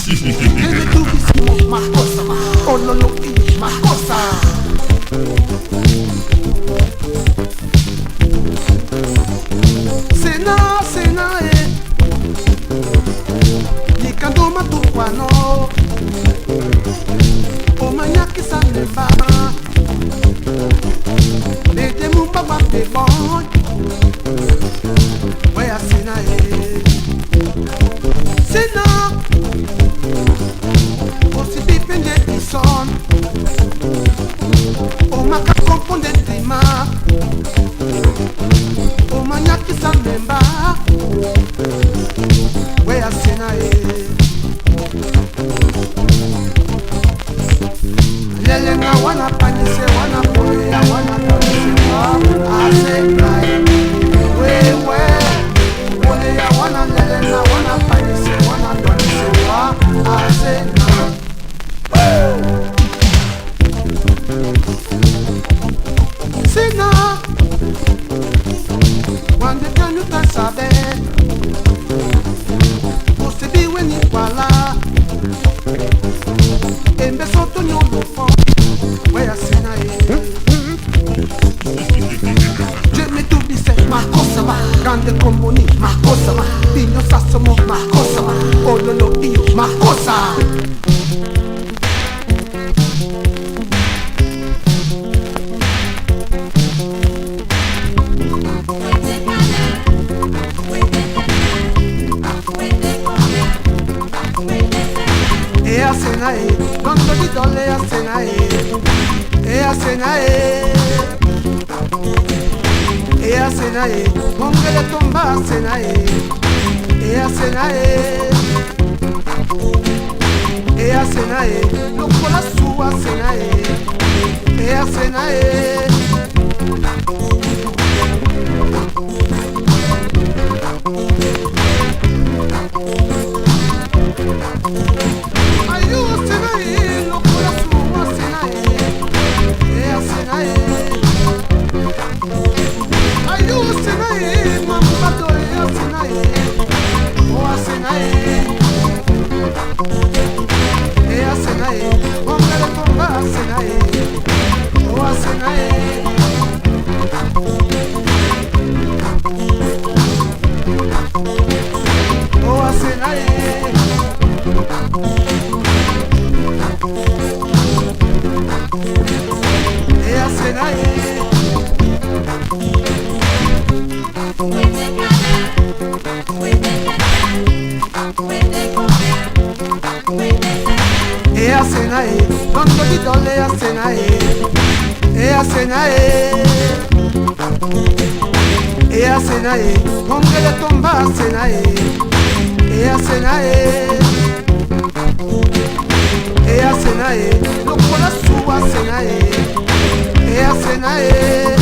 Ele tu bisimo makosa ma ololo ish makosa. Sena Nikando matukwano O manyaki saneba Lete mumba te boy Wea sena Sena O si dipende di son O maka komponde di ma O manyaki saneba Wea sena Lele na wana panise wana poya wana panise ase kai wewe ole ya wana lele na wana panise ase na Sina Wande kanu tasabe Você viu em Iguala Embe soto nyolo fo Where I say na Je me tu bise makosa ma Grande comboni makosa ma Dino sasomo makosa ma Ololo iyo makosa Senae, non lo di dolle a Senae, e a Senae, e a Senae, non me le tomba a Senae, e a Senae, e a Senae, non con la sua Senae, e a Senae. Non lo di dolle a Senae, e a Senae, e a Senae, non me le tomba a Senae, e a Senae, e a Senae, non con la sua Senae, e a Senae.